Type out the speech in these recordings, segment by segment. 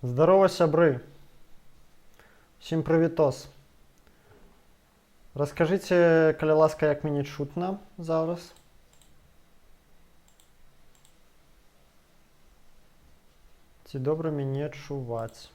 Здорово, сябры! Всім привітос! Раскажыце, калі ласка, як мяне чутна зараз? Ці добра мяне чуваць?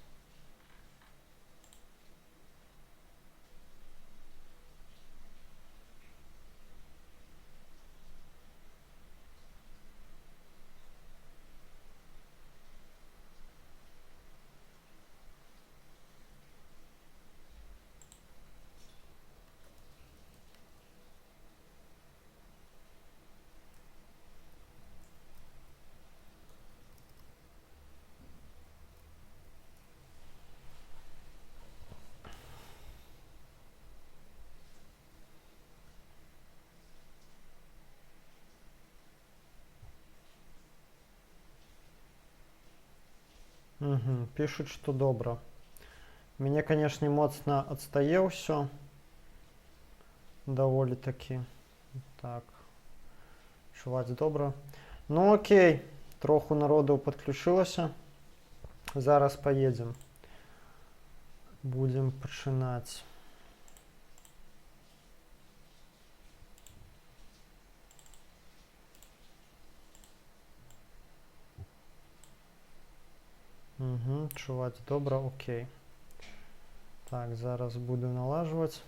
Пишуць, што добра. Мяне, канешне, моцна адстае ўсё. Даволі такі. Так. Чуваць добра. Ну окей, троху народу падключылася. Зараз паедзем. Будзем пачынаць. Чуваць добра, окей. Так, зараз буду налажваць.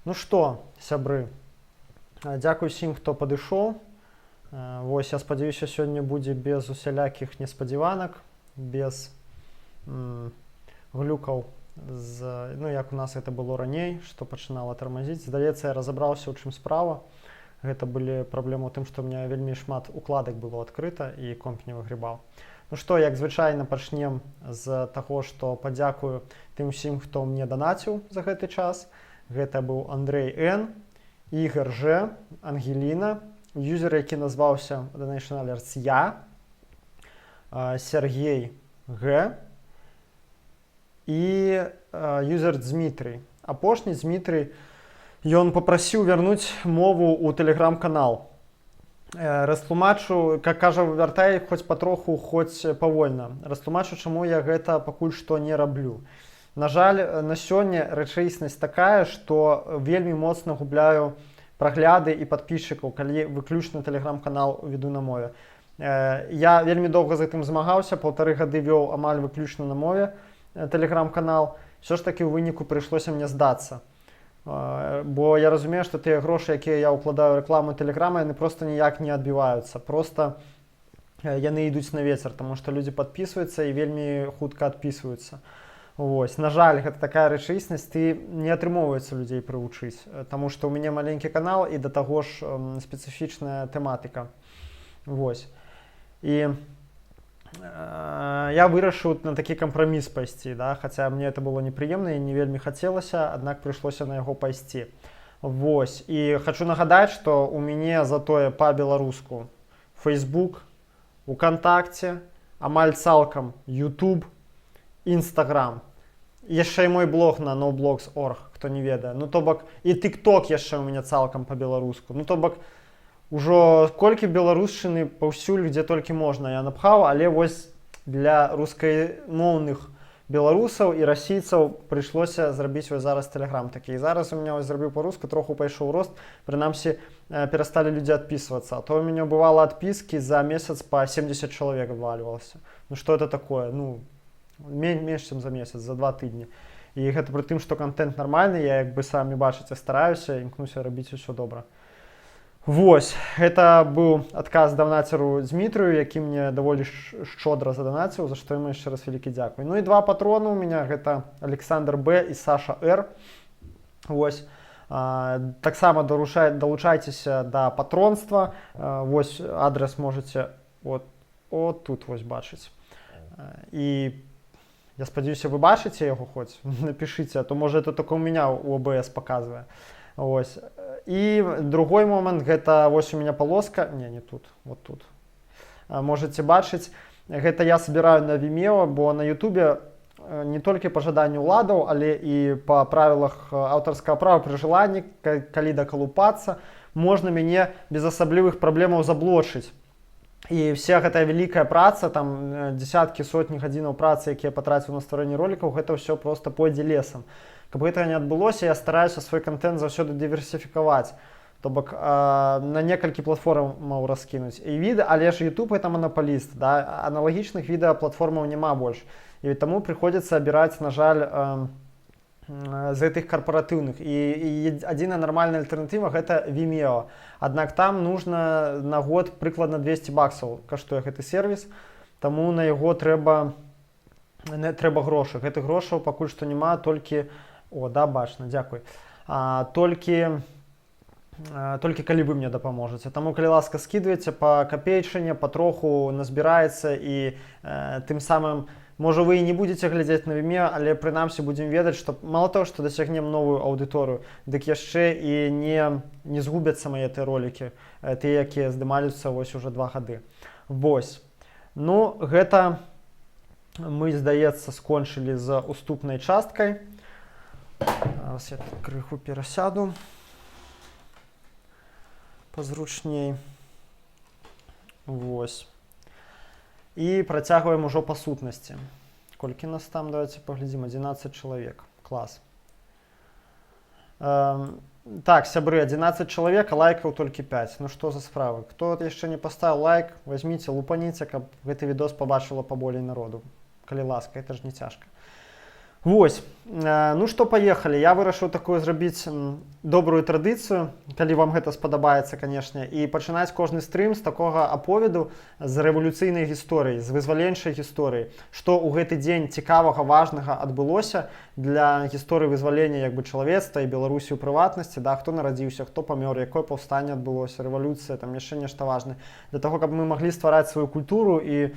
Ну што, сябры, дзякуй усім, хто падышоў. Вось, я спадзяюся, сёння будзе без усялякіх неспадзяванак, без глюкаў, ну, як у нас гэта было раней, што пачынала тармазіць. Здаецца, я разабраўся, у чым справа. Гэта былі праблемы ў тым, што ў меня вельмі шмат укладак было адкрыта і комп не выгрібаў. Ну што, як звычайна, пачнем з таго, што падзякую тым усім, хто мне данаціў за гэты час. Гэта быў Андрэй Н, Ігор Ж, Ангеліна, юзер, які назваўся Donation Alerts Я, Сергей Г і юзер Дмітрый. Апошні Дмітрый, ён папрасіў вярнуць мову ў тэлеграм-канал. Растлумачу, как кажа, вяртай хоць патроху, хоць павольна. Растлумачу, чаму я гэта пакуль што не раблю. На жаль, на сёння рэчаіснасць такая, што вельмі моцна губляю прагляды і падпісчыкаў, калі выключна тэлеграм-канал веду на мове. Я вельмі доўга з гэтым змагаўся, 1,5 гады вёў амаль выключна на мове тэлеграм-канал. Всё ж такі ў выніку прыйшлося мне здацца. Бо я разумею, што тыя грошы, якія я ўкладаю рэкламу тэлеграма, яны проста ніяк не адбіваюцца. Проста яны ідуць на вецер, таму што людзі падпісваюцца і вельмі хутка адпісваюцца. Вось. На жаль, гэта такая рэчаіснасць, не атрымоўваецца людзей прывучыць, таму што ў мяне маленькі канал і да таго ж спецыфічная тэматыка. Вось. І я вырашыў на такі кампраміс пайсці, да? Хаця мне это было непрыемна і не вельмі хацелася, аднак прыйшлося на яго пайсці. Вось. І хачу нагадаць, што ў мяне затое па-беларуску Facebook, УКонтакце, амаль цалкам YouTube, Instagram. Яшчэ і мой блог на noblogs.org, хто не ведае. Ну, то бок, і TikTok яшчэ ў мяне цалкам па-беларуску. Ну, то бок, ужо колькі беларушчыны паўсюль, дзе толькі можна, я напхаў, але вось для рускаймоўных беларусаў і расійцаў прыйшлося зрабіць вось зараз тэлеграм такі. І зараз у меня вось зрабіў па-руску, троху пайшоў рост, прынамсі перасталі людзі адпісвацца. А то у меня бывала адпіскі за месяц па 70 чалавек абвальвалася. Ну што это такое? Ну, менш, чым за месяц, за 2 тыдні. І гэта пры тым, што контент нармальны, я, як бы самі бачыце, стараюся, імкнуся рабіць усё добра. Вось, гэта быў адказ данацеру Дмітрыю, які мне даволі шчодра заданаціў, за што яму яшчэ раз вялікі дзякуй. Ну і 2 патроны у меня, гэта Александр Б і Саша Р. Вось, таксама далучайцеся да патронства. Вось, адрес можаце от тут вось бачыць. І я спадзяюся, вы бачыце яго хоць? Напішыце, а то можа это только у меня у ОБС показывае. Вось. І другой момант, гэта вось у меня полоска, не тут, вот тут. Можете бачыць, гэта я собираю на Vimeo, бо на YouTube не толькі па жаданню уладаў, але і па правілах аўтарскага права пры желанні, калі дакалупацца, можна мяне без асаблівых праблемаў заблочыць. І вся гэтая вялікая праца, там дзесяткі, сотні гадзінаў працы, якія патраціў на стварэнне ролікаў, гэта ўсё просто пойдзе лесам. Каб гэтага не адбылося, я стараюся свой контент заўсёды дыверсіфікаваць. То бок на некалькі платформаў раскінуць. І відэа, але ж YouTube это манапаліст, да? Аналагічных відэаплатформаў няма больш. І таму прыходзіцца абіраць, на жаль, з гэтых карпаратыўных. І адзіная нармальная альтэрнатыва гэта Vimeo. Аднак там нужна на год прыкладна $200 каштуе гэты сервіс, таму на яго трэба грошы. Гэтых грошаў пакуль што няма, толькі... О, да, бачна, дзякуй. Толькі калі вы мне дапаможаце. Таму, калі ласка, скідвайце па капейчыне, патроху назбіраецца і тым самым, можа, вы і не будзеце глядзець на Vimeo, але прынамсі будзем ведаць, што мала того, што дасягнем новую аўдыторыю, дык яшчэ і не згубяцца мае тыя ролікі, тыя, якія здымаліся вось уже 2 гады. Вось. Ну, гэта мы, здаецца, скончылі з уступнай часткай. Зараз я крыху перасяду пазручней. Вось. І працягваем ужо па сутнасці. Колькі нас там, давайте паглядзім, 11 чалавек. Клас. Так, сябры, 11 чалавек, а лайкаў толькі 5. Ну што за справы? Хто яшчэ не паставіў лайк, возьміце, лупаніце, каб гэты відос пабачыла паболей народу. Калі ласка, это ж не цяжка. Вось, ну што, паехалі. Я вырашыў такую зрабіць добрую традыцыю, калі вам гэта спадабаецца, канешне, і пачынаць кожны стрым з такога аповеду з рэвалюцыйнай гісторыі, з вызваленчай гісторыі, што ў гэты дзень цікавага, важнага адбылося для гісторыі вызвалення як бы чалавецтва і Беларусі ў прыватнасці, да, хто нарадзіўся, хто памёр, якое паўстанне адбылося, рэвалюцыя, там яшчэ нешта важнае, для таго, каб мы маглі ствараць сваю культуру і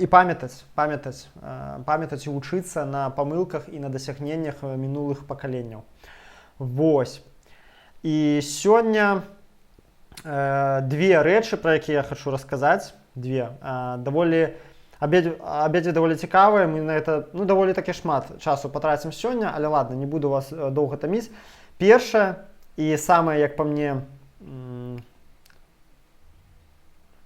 памятаць і вучыцца на памылках і на дасягненнях мінулых пакаленняў. Вось. І сёння две рэчы, пра якія я хачу расказаць. Абедзве даволі цікавыя, мы на гэта даволі такі шмат часу патрацім сёння, але ладно, не буду вас доўга таміць. Першае і самае, як па мне,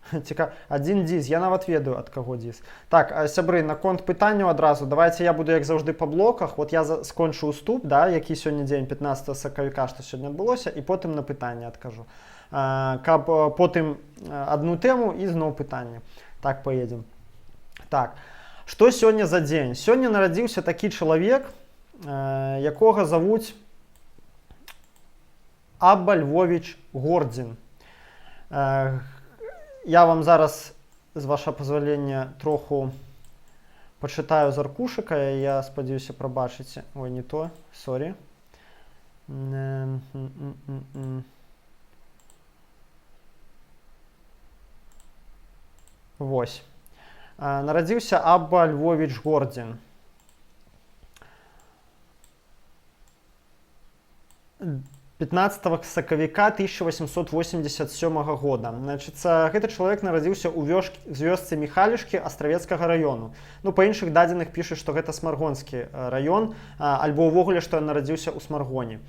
цікава. Адзін дзіз, я нават ведаю, ад каго дзіз. Так, сябры, наконт пытанняў адразу. Давайте я буду, як заўжды, па блоках. Вот я скончу уступ, да, які сёння дзень, 15 сакавіка, што сёння адбылося, і потым на пытанне адкажу. Каб потым адну тэму і зноў пытанне. Так, поедзем. Так, што сёння за дзень? Сёння нарадзіўся такі чалавек, якога завуць Абба Львовіч Гордзін. Я вам зараз, з ваша пазвалення, троху пачытаю з аркушыка, я спадзяюся, прабачыце. Ой, не то, сорі. Вось. Нарадзіўся Абба Львовіч Гордзін. 15 сакавіка 1887 года. Значит, гэты чалавек нарадзіўся ў вёсцы Міхалішкі Астравецкага раёну. Ну, па іншых дадзеных пішуць, што гэта Смаргонскі раён, альбо ўвогуле, што ён нарадзіўся ў Смаргоне.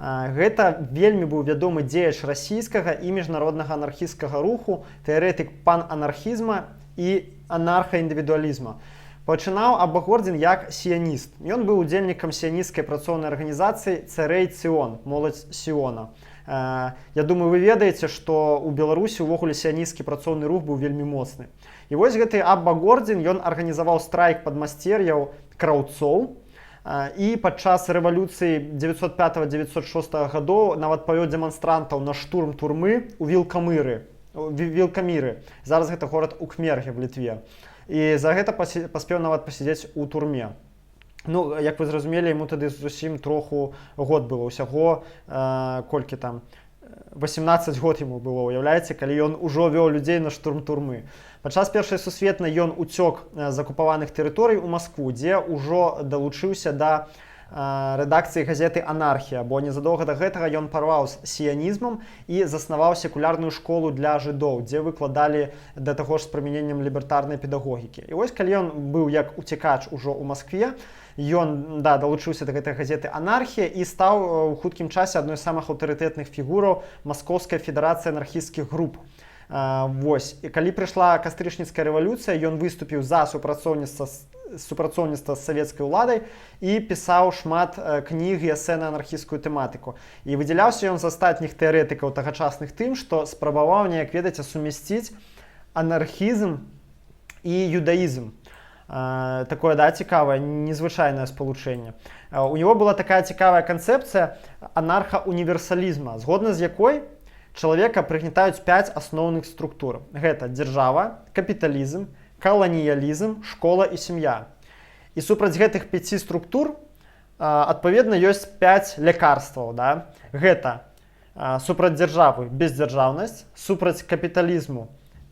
Гэта вельмі быў вядомы дзеяч расійскага і міжнароднага анархісцкага руху, тэарэтык пананархізма і анархаіндывідуалізма. Пачынаў Абба Гордзін як сіяніст. Ён быў удзельнікам сіянісцкай працоўнай арганізацыі «Царэй Ціон», моладзь Сіона. Я думаю, вы ведаеце, што ў Беларусі ўвогуле сіянісцкі працоўны рух быў вельмі моцны. І вось гэты Абба Гордзін, ён арганізаваў страйк падмасцер'яў краўцоў, і падчас рэвалюцыі 905-906 гадоў нават павёў дэманстрантаў на штурм турмы ў Вілкаміры. Зараз гэта горад у Кмерге в Літве. І за гэта паспеў нават пасядзець у турме. Ну, як вы зразумелі, яму тады зусім троху год было. Усяго, колькі там, 18 год яму было, уяўляеце, калі ён ужо вёў людзей на штурм турмы. Падчас Першай сусветнай ён уцёк з акупаваных тэрыторый у Маскву, дзе ўжо далучыўся да рэдакцыі газеты «Анархія», бо незадоўга да гэтага ён парваў з сіянізмам і заснаваў секулярную школу для жыдоў, дзе выкладалі да таго ж з прымяненнем лібертарнай педагогікі. І вось калі ён быў як уцекач ужо ў Маскве, ён далучыўся да гэтай газеты «Анархія» і стаў у хуткім часе адной з самых аўтарытэтных фігураў Маскоўскай федэрацыі анархісцкіх груп. Вось. І калі прыйшла кастрычніцкая рэвалюцыя, ён выступіў за супрацоўніцтва з савецкай уладай і пісаў шмат кніг і эсэ на анархісцкую тэматыку. І выдзяляўся ён з астатніх тэарэтыкаў тагачасных тым, што спрабаваў неяк, ведаеце, сумясціць анархізм і юдаізм. Такое, да, цікавае, незвычайнае спалучэнне. У него была такая цікавая канцэпцыя анарха-універсалізма, згодна з якой чалавека прыгнятаюць 5 асноўных структур. Гэта дзяржава, капіталізм, каланіялізм, школа і сям'я. І супраць гэтых 5 структур, адпаведна, ёсць 5 лякарстваў. Да? Гэта супраць дзяржавы бездзяржаўнасць, супраць капіталізму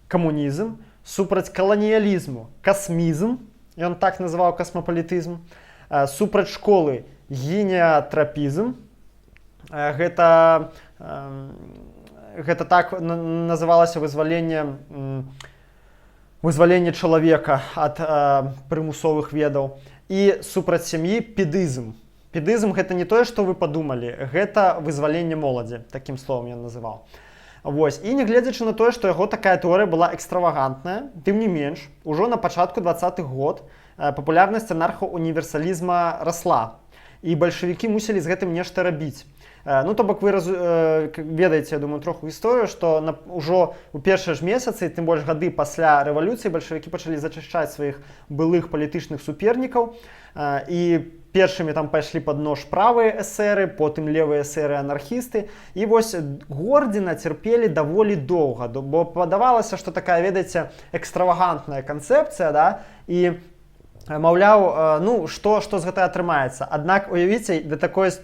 камунізм, супраць каланіялізму касмізм, ён так называў касмапалітызм, супраць школы генеатрапізм, гэта так называлася вызваленне чалавека ад прымусовых ведаў. І супраць сям'і педызм. Педызм гэта не тое, што вы падумалі, гэта вызваленне моладзі, такім словам ён называў. Вось. І нягледзячы на тое, што яго такая тэорыя была экстравагантная, тым не менш, ужо на пачатку 20-х год папулярнасць анарха-універсалізма расла. І бальшавікі мусілі з гэтым нешта рабіць. Ну, то бок вы ведаеце, я думаю, троху гісторыю, што ўжо ў першыя ж месяцы, тым больш гады пасля рэвалюцыі, бальшавікі пачалі зачышчаць сваіх былых палітычных супернікаў, і першымі там пайшлі пад нож правыя эсеры, потым левыя эсеры-анархісты, і вось Гордзіна цярпелі даволі доўга, бо падавалася, што такая, ведаеце, экстравагантная канцэпцыя, да, і маўляў, ну, што з гэта атрымаецца. Аднак, уявіце,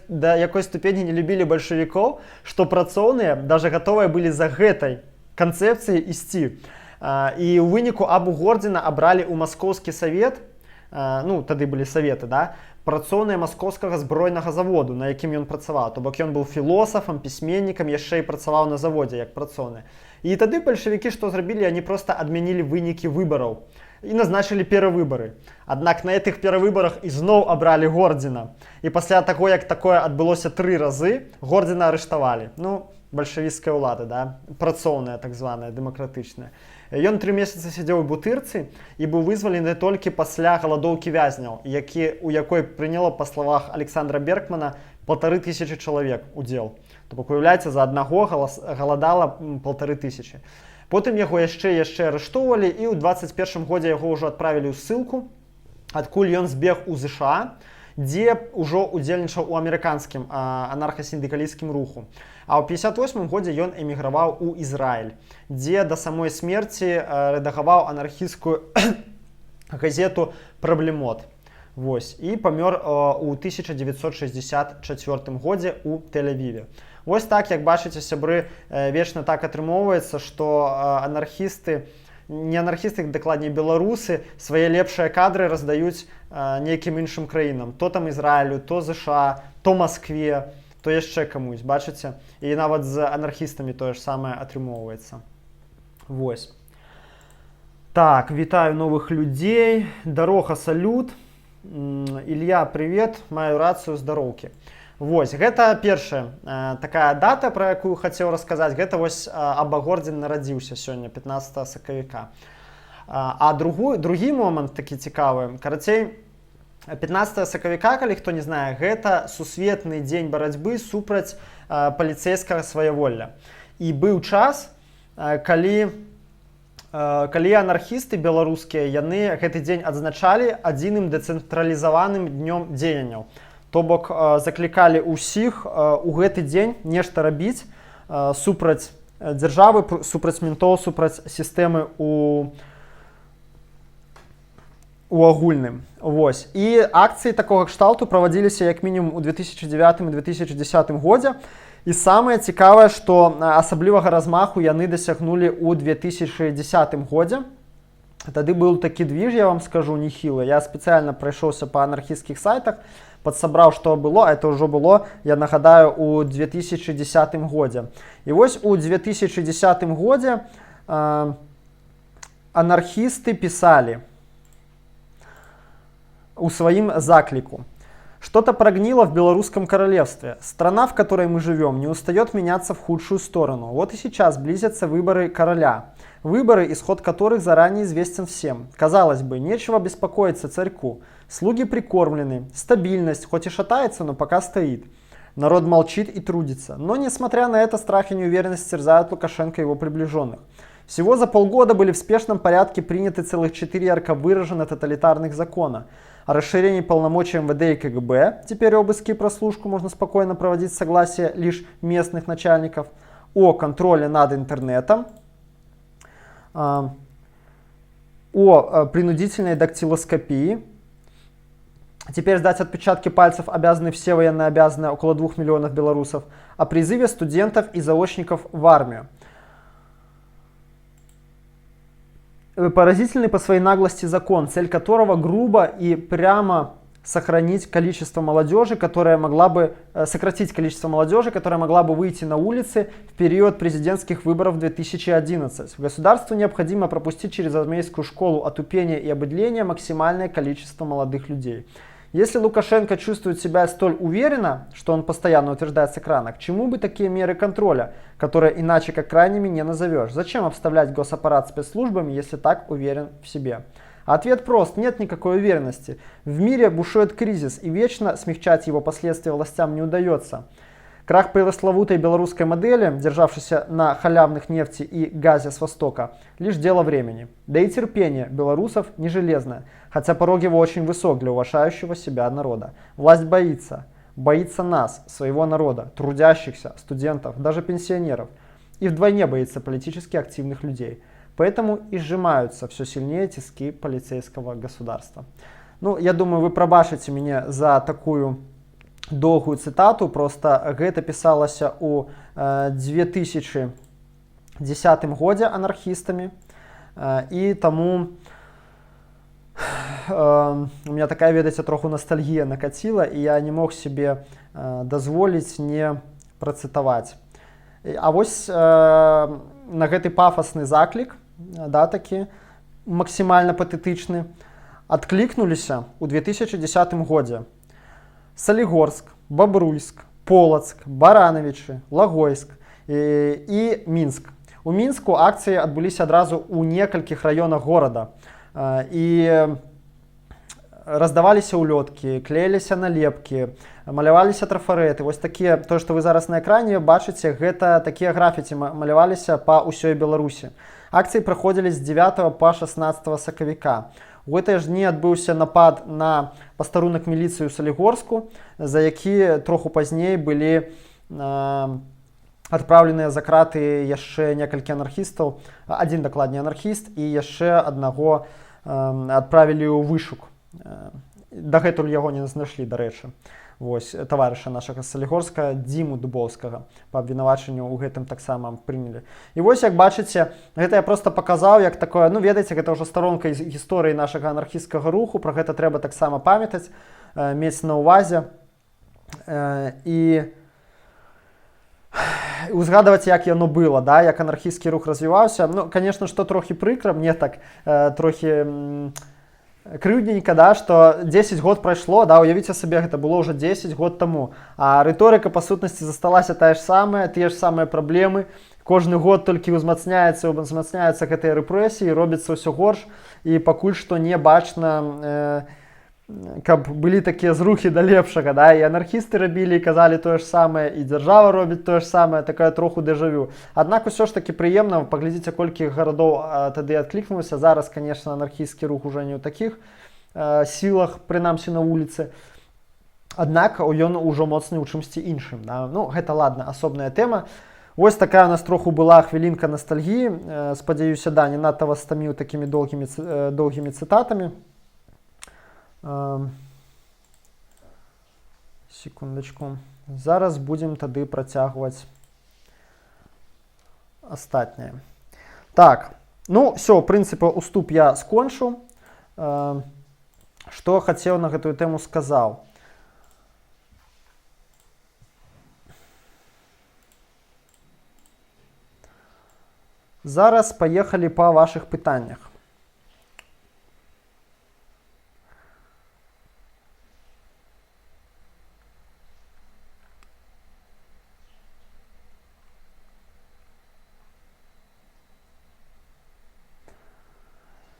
да якой ступені не любілі бальшавікоў, што працоўныя даже гатовыя былі за гэтай канцэпцыяй ісці. І ў выніку абу Гордзіна абралі ў маскоўскі савет, ну, тады былі саветы, да, працоўныя маскоўскага збройнага заводу, на якім ён працаваў. То бок ён быў філосафам, пісьменнікам, яшчэ і працаваў на заводзе як працоўны. І тады бальшавікі што зрабілі? Яны проста адмянілі вынікі выбараў і назначылі перавыбары. Аднак на гэтых перавыбарах ізноў абралі Гордзіна. І пасля таго, як такое адбылося 3 разы, Гордзіна арыштавалі. Ну, бальшавіцкая ўлада, да? Працоўная, так званая, дэмакратычная. Ён 3 месяцы сядзеў у бутырцы і быў вызвалены толькі пасля галадоўкі вязняў, у якой прыняло, па словах Александра Бергмана, 1500 чалавек удзел. То бок, уяўляеце, за аднаго галадала 1500. Потым яго яшчэ арыштоўвалі, і ў 21 годзе яго ўжо адправілі ў ссылку, адкуль ён збег у ЗША, дзе ўжо удзельнічаў у амерыканскім анарха-сіндыкалісцкім руху. А ў 58 годзе ён эміграваў у Ізраіль, дзе да самой смерці рэдагаваў анархісцкую газету «Праблемот». Вось. І памёр у 1964 годзе у Тель-Авіве. Вось так, як бачыце, сябры, вечна так атрымоўваецца, што анархісты, не анархісты, дакладней беларусы, свае лепшыя кадры раздаюць нейкім іншым краінам. То там Ізраілю, то ЗША, то Маскве, то яшчэ камусь, бачыце? І нават з анархістамі тое ж самае атрымоўваецца. Вось. Так, вітаю новых людзей. Дарога, салют. Ілья, привет, маю рацыю, здароўкі. Вось, гэта першая такая дата, пра якую хацеў расказаць. Гэта вось Аба Гордзін нарадзіўся сёння, 15 сакавіка. А другі момант такі цікавы. Карацей, 15 сакавіка, калі хто не знае, гэта сусветны дзень барацьбы супраць паліцэйскага сваволля. І быў час, калі анархісты беларускія, яны гэты дзень адзначалі адзіным дэцэнтралізаваным днём дзеянняў. То бок заклікалі ўсіх у гэты дзень нешта рабіць супраць дзяржавы, супраць ментоў, супраць сістэмы у агульным. Вось. І акцыі такога кшталту правадзіліся як мінімум у 2009 і 2010 годзе. І самае цікавае, што асаблівага размаху яны дасягнулі ў 2010 годзе. Тады быў такі двіж, я вам скажу, нехілы. Я спецыяльна прайшоўся па анархісцкіх сайтах, падсабраў, што было, а это ўжо было, я нагадаю, у 2010 годзе. І вось у 2010 годзе анархісты пісалі у сваім закліку. Что-то прогнило в Белорусском королевстве. Страна, в которой мы живем, не устает меняться в худшую сторону. Вот и сейчас близятся выборы короля. Выборы, исход которых заранее известен всем. Казалось бы, нечего беспокоиться царьку. Слуги прикормлены, стабильность, хоть и шатается, но пока стоит. Народ молчит и трудится. Но, несмотря на это, страх и неуверенность терзают Лукашенко и его приближенных. Всего за полгода были в спешном порядке приняты целых 4 ярко выраженно тоталитарных закона. О расширении полномочий МВД и КГБ, теперь обыски и прослушку можно спокойно проводить с согласия лишь местных начальников, о контроле над интернетом, о принудительной дактилоскопии. Теперь сдать отпечатки пальцев обязаны все военнообязанные, около 2 миллионов белорусов, о призыве студентов и заочников в армию. Поразительный по своей наглости закон, цель которого грубо и прямо сократить количество молодежи, которая могла бы выйти на улицы в период президентских выборов 2011. Государству необходимо пропустить через армейскую школу отупения и обыдления максимальное количество молодых людей. Если Лукашенко чувствует себя столь уверенно, что он постоянно утверждает с экрана, к чему бы такие меры контроля, которые иначе как крайними не назовешь? Зачем обставлять госаппарат спецслужбами, если так уверен в себе? Ответ прост: нет никакой уверенности. В мире бушует кризис, и вечно смягчать его последствия властям не удается. Крах пресловутой белорусской модели, державшейся на халявных нефти и газе с Востока, лишь дело времени. Да и терпение белорусов не железное, хотя порог его очень высок для уважающего себя народа. Власть боится нас, своего народа, трудящихся, студентов, даже пенсионеров. И вдвойне боится политически активных людей. Поэтому и сжимаются все сильнее тиски полицейского государства. Ну, я думаю, вы пробачите меня за такую доўгую цытату, просто гэта пісалася ў 2010 годзе анархістамі, і таму у меня такая, ведаеце, троху ностальгія накаціла, і я не мог себе дазволіць не працытаваць. А вось на гэты пафасны заклік, да, такі максімальна патэтычны, адклікнуліся ў 2010 годзе Солигорск, Бобруйск, Полоцк, Барановичи, Логойск и Минск. У Мінску акцыі адбыліся адразу ў некалькіх раёнах горада. І раздаваліся ўлёткі, клеіліся налепкі, маляваліся трафарэты. Вось такія, то, што вы зараз на экране бачыце, гэта такія графіці маляваліся па ўсёй Беларусі. Акцыі праходзілі з 9 па 16 сакавіка. У гэтыя ж дні адбыўся напад на пастарунак міліцыі ў Салігорску, за які троху пазней былі адпраўленыя за краты яшчэ некалькі анархістаў, адзін дакладней анархіст, і яшчэ аднаго адправілі ў вышук. Дагэтуль яго не знайшлі, дарэчы. Вось, таварыша нашага Салігорска, Дзіму Дубоўскага, па абвінавачанню ў гэтым таксама прынялі. І вось, як бачыце, гэта я проста паказаў, як такое, ну, ведаеце, гэта ўжо старонка гісторыі нашага анархісцкага руху, пра гэта трэба таксама памятаць, мець на ўвазе і узгадваць, як яно было, да, як анархісцкі рух развіваўся. Ну, конечно, што трохі прыкра, мне так трохі крыўдненька, да, што 10 год прайшло, да, уявіце сабе, гэта было ўжо 10 год таму, а рыторыка па сутнасці засталася тая ж самая, тыя ж самыя праблемы, кожны год толькі ўзмацняецца гэтыя рэпрэсіі, робіцца ўсё горш, і пакуль што не бачна, каб былі такія зрухі да лепшага, да, і анархісты рабілі і казалі тое ж самае, і дзяржава робіць тое ж самае, такая троху дэжавю. Аднак усё ж такі прыемна, паглядзіце, колькі гарадоў тады адклікнулася. Зараз, конечно, анархісцкі рух ужо не ў такіх сілах, прынамсі на вуліцы. Аднак ён ужо моцны ў чымсьці іншым. Да? Ну, гэта, ладна, асобная тэма. Вось такая у нас троху была хвілінка ностальгіі. Спадзяюся, да, не надта вас стаміў такімі доўгімі цытатамі. Секундочку. Зараз будем тады працягваць астатняе. Так, ну, все, в прынцыпе, уступ я скончу. Што хацеў на гэтую тэму сказаў. Зараз паехалі па вашых пытаннях.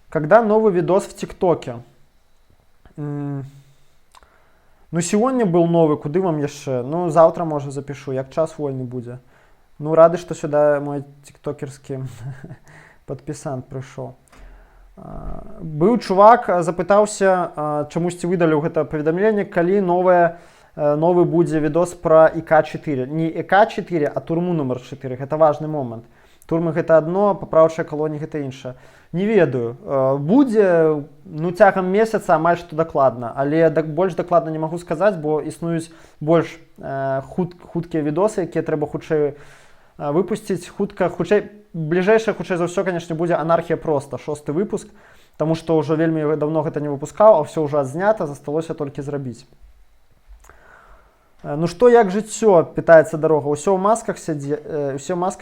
Когда новый видос в ТикТоке? Ну, сегодня был новый, куды вам яшчэ? Ну, завтра, может, запишу, як час вольны будзе. Ну, рады, что сюда мой тиктокерский подписант пришел. Быў чувак, запытаўся, чамусьці выдаліў гэта паведамленне, калі новы будзе відос пра ИК-4. Не ИК-4, а турму номер 4. Гэта важны момант. Турмы гэта адно, папраўчая калоніі гэта іншае. Не ведаю. Будзе, ну, цягам месяца амаль што дакладна, але больш дакладна не магу сказаць, бо існуюць больш хуткія відосы, якія трэба хутчэй выпусціць. Хутчэй, бліжэйшае, хутчэй за ўсё, канешне, будзе «Анархія проста», 6-й выпуск, таму што ўжо вельмі давно гэта не выпускаў, а ўсё ўжо адзнята, засталося толькі зрабіць. Ну што, як жыццё, пытаецца дарога, ўсё ў масках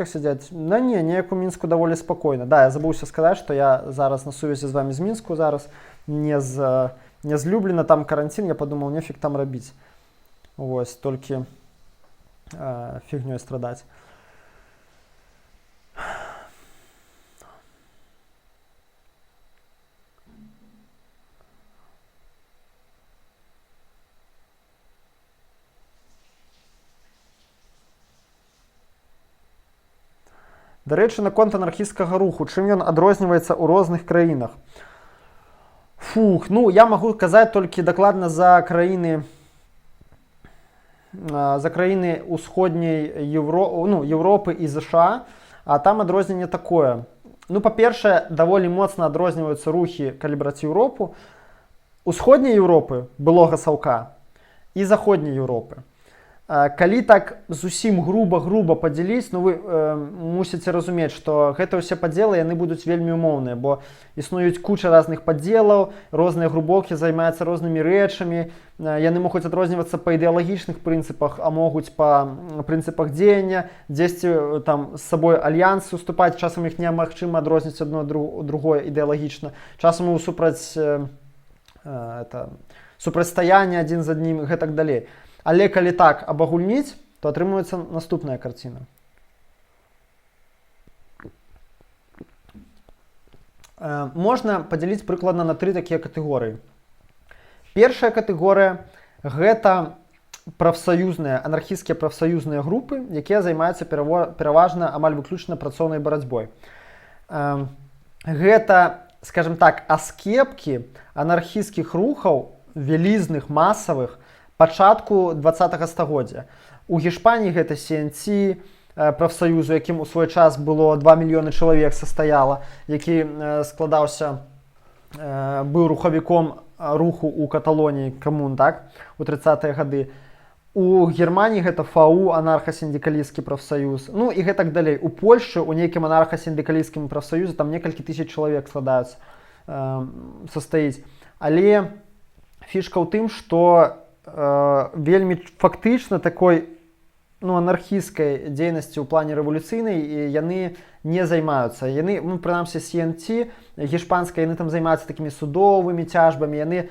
сядзяць? Да не, неяк у Мінску даволі спакойна. Да, я забыўся сказаць, што я зараз на сувязі з вамі з Мінску зараз, не з Любліна, там каранцін, я падумаў, нефіг там рабіць. Вось, толькі фігнёй страдаць. Дарэчы, наконт анархісцкага руху, чым ён адрозніваецца ў розных краінах? Ну, я магу казаць толькі дакладна за краіны ўсходняй Еўропы і ЗША, а там адрозненне такое. Ну, па-першае, даволі моцна адрозніваюцца рухі, калі браць Еўропу, усходняй Еўропы, былога Саўка, і заходняй Еўропы. Калі так зусім груба падзяліць, ну вы мусіце разумець, што гэта ўсе падзелы, яны будуць вельмі умоўныя, бо існуюць куча розных падзелаў, розныя групоўкі займаюцца рознымі рэчамі, яны могуць адрознівацца па ідэалагічных прынцыпах, а могуць па прынцыпах дзеяння, дзесьці там з сабой альянсы уступаць, часам іх немагчыма адрозніць адно другое ідэалагічна, часам у супрацьстаянне адзін з адным, гэтак далей. Але калі так абагульніць, то атрымуецца наступная карціна. Можна падзяліць прыкладна на 3 такія катэгорыі. Першая катэгорыя – гэта прафсаюзныя, анархісцкія прафсаюзныя групы, якія займаюцца пераважна амаль выключна працоўнай барацьбой. Гэта, скажем так, аскепкі анархісцкіх рухаў, вялізных, масавых, пачатку 20-го стагоддзя. У Гішпаніі гэта CNT, прафсаюзу, якім у свой час было 2 мільёны чалавек састаяла, які складаўся, быў рухавіком руху ў Каталоніі камун, так, у 30-е гады. У Германіі гэта ФАУ, анарха-сіндыкалісцкі прафсаюз. Ну і гэтак далей. У Польшчы, у нейкім анарха-сіндыкалісцкім прафсаюзе, там некалькі тысяч чалавек складаюцца, састаіць. Але фішка ў тым, што вельмі фактычна такой анархісцкай дзейнасці ў плане рэвалюцыйнай яны не займаюцца. Яны, прынамсі, CNT, гішпанская, яны там займаюцца такімі судовымі цяжбамі.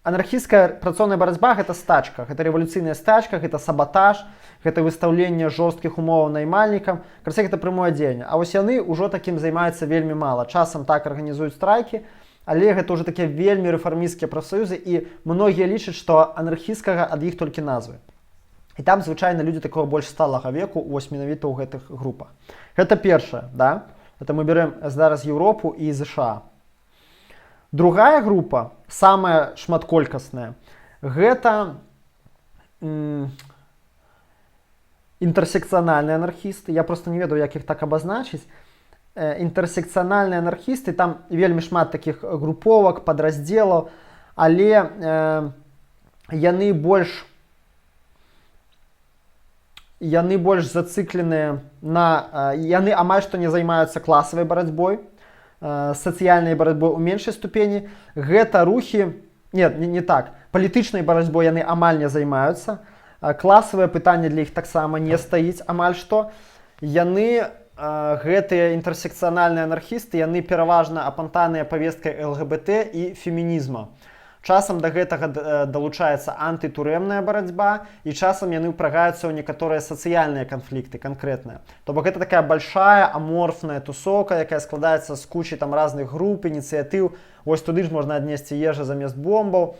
Анархісцкая працоўная барацьба – гэта стачка, гэта рэвалюцыйная стачка, гэта сабатаж, гэта выстаўленне жорсткіх умоваў наймальнікам. Карацей, гэта прямое дзеянне. А вось яны ўжо такім займаюцца вельмі мала. Часам так арганізуюць страйкі, але гэта ўжо такія вельмі рэфармісцкія прафсаюзы, і многія лічаць, што анархісцкага ад іх толькі назвы. І там, звычайна, людзі такого больш сталага веку, вось менавіта ў гэтых групах. Гэта першае, да? Гэта мы берем зараз Еўропу і ЗША. Другая група, самая шматколькасная, гэта інтэрсекцыянальныя анархісты. Я просто не ведаю, як іх так абазначыць. Інтэрсекцыянальныя анархісты, там вельмі шмат такіх груповак, падраздзелаў, але яны больш зацыкленыя на... Яны амаль што не займаюцца класавай барацьбой, сацыяльнай барацьбой у меншай ступені. Гэта рухі... Не так. Палітычнай барацьбой яны амаль не займаюцца. Класавае пытанне для іх таксама не стаіць амаль што. Гэтыя інтэрсекцыянальныя анархісты, яны пераважна апантаныя павесткай ЛГБТ і фемінізма. Часам да гэтага далучаецца антытурэмная барацьба, і часам яны ўпрагаюцца ў некаторыя сацыяльныя канфлікты канкрэтныя. То бок гэта такая большая аморфная тусоўка, якая складаецца з кучы там разных груп, ініцыятыў. Вось туды ж можна аднесці ежа замест бомбаў.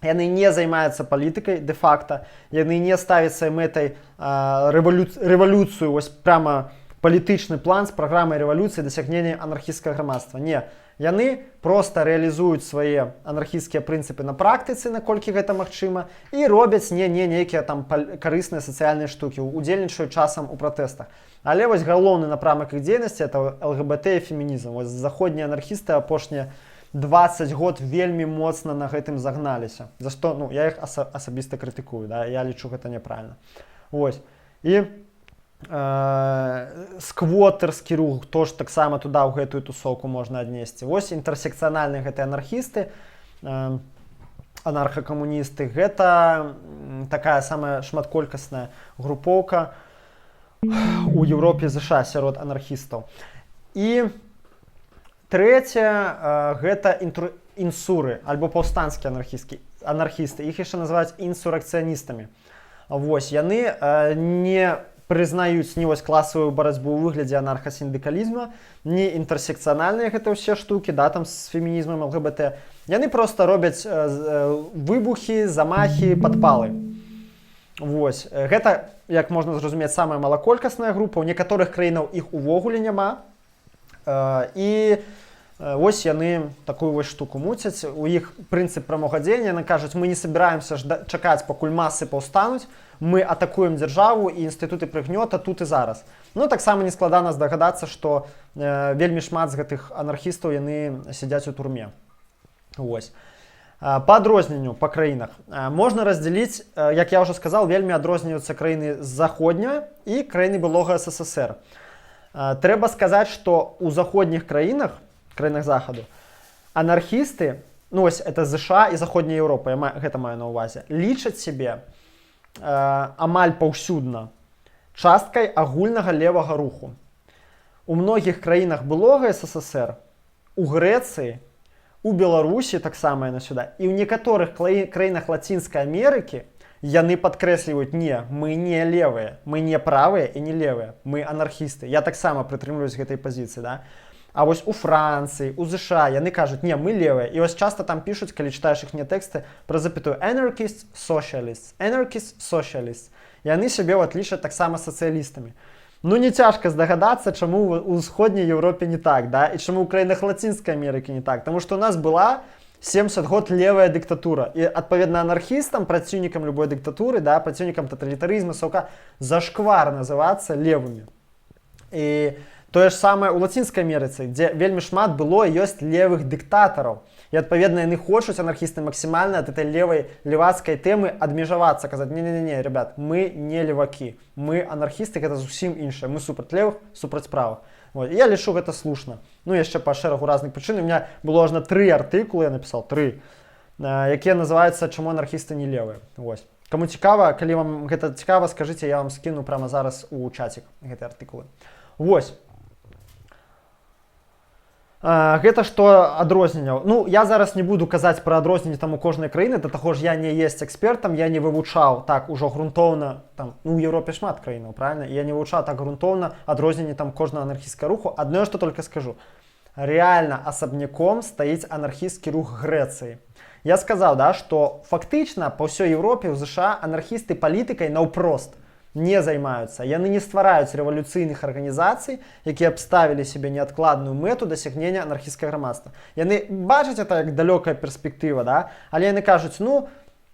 Яны не займаюцца палітыкай дэ-факта, яны не ставяць сваёй мэтай рэвалюцыю, вось прямо палітычны план з праграмай рэвалюцыі дасягнення анархісцкага грамадства. Не. Яны проста рэалізуюць свае анархісцкія прынцыпы на практыцы, наколькі гэта магчыма, і робяць нейкія там карысныя сацыяльныя штукі, удзельнічаюць часам у пратэстах. Але вось галоўны напрамак іх дзейнасці это ЛГБТ і фемінізм. Вось заходнія анархісты апошнія 20 год вельмі моцна на гэтым загналіся. За што, ну, я іх асабіста крытыкую, да? Я лічу гэта няправільна. Вось. І сквотарскі рух, то ж таксама туда ў гэтую тусоўку можна аднесці. Вось інтэрсекцыянальныя гэтыя анархісты, анархакамуністы, гэта такая самая шматколькасная групоўка у Еўропе і ЗША сярод анархістаў. І трэцяе гэта інсуры, альбо паўстанцкія анархісты. Іх яшчэ называюць інсуракцыяністамі. Вось, яны не прызнаюць ні вось класавую барацьбу ў выглядзе анархасіндыкалізма, ні інтэрсекцыянальныя гэта ўсе штукі, да, там з фемінізмам, ЛГБТ. Яны проста робяць выбухі, замахі, падпалы. Вось. Гэта, як можна зразумець, самая малаколькасная група. У некаторых краінаў іх увогуле няма. І вось яны такую вось штуку муцяць. У іх прынцып прамога дзеяння. Яны кажуць, мы не собираемся чакаць, пакуль масы паўстануць. Мы атакуем дзяржаву і інстытуты прыгнёта тут і зараз. Ну, таксама нескладана здагадацца, што вельмі шмат з гэтых анархістаў яны сядзяць у турме. Вось. Па адрозненню па краінах можна раздзяліць, як я ўжо сказаў, вельмі адрозніваюцца краіны заходня і краіны былога СССР. Трэба сказаць, што ў заходніх краінах захаду, анархісты, ну вось это ЗША і заходняя Еўропа, я гэта маю на ўвазе, лічаць сябе амаль паўсюдна часткай агульнага левага руху. У многіх краінах былога СССР, у Грэцыі, у Беларусі таксама яна сюда, і ў некаторых краінах Лацінскай Амерыкі яны падкрэсліваюць, не, мы не левыя, мы не правыя і не левыя, мы анархісты. Я таксама прытрымліваюсь гэтай пазіцыі, да? А вось у Францыі, у ЗША яны кажуць, не, мы левыя. І вось часта там пішуць, калі чытаеш іхнія тэксты, пра запятую anarchist, socialist, anarchist, socialist. Яны сябе лічаць таксама сацыялістамі. Ну, не цяжка здагадацца, чаму ў усходняй Еўропе не так, да? І чаму ў краінах Лацінскай Амерыкі не так. Таму што ў нас была 70 год левая дыктатура. І, адпаведна, анархістам, праціўнікам любой дыктатуры, да, праціўнікам таталітарызму, саўка, зашквар называцца левымі. І тое ж самае ў Лацінскай Амерыцы, дзе вельмі шмат было і ёсць левых дыктатараў. І, адпаведна, яны хочуць, анархісты, максімальна ад этой левацкай тэмы адмежавацца, казаць, не, ребят, мы не левакі, мы анархісты, гэта зусім іншае, мы супраць левых, супраць правых. Вот. Я лічу гэта слушна. Ну, яшчэ па шэрагу разных прычын. У меня было ажно 3 артыкулы, я напісаў 3, якія называюцца «Чаму анархісты не левыя». Вось. Каму цікава, калі вам гэта цікава, скажыце, я вам скіну прямо зараз у чацік гэтыя артыкулы. Вось. Гэта што адрозненняў. Ну, я зараз не буду казаць пра адрозненне там у кожнай краіны, да таго ж я не есть экспертам, я не вывучаў так ужо грунтоўна, там, ну, у Еўропе шмат краінаў, правильно? Я не вывучаў так грунтоўна адрозненне там кожнага анархісцкага руху. Адно, што толькі скажу. Реально асабняком стаіць анархісцкі рух Грэцыі. Я сказаў, да, што фактычна па ўсёй Еўропе ў ЗША анархісты палітыкай наўпрост не займаюцца. Яны не ствараюць рэвалюцыйных арганізацый, якія абставілі сябе неадкладную мэту дасягнення анархісцкага грамадства. Яны бачаць это як далёкая перспектыва, да? Але яны кажуць, ну,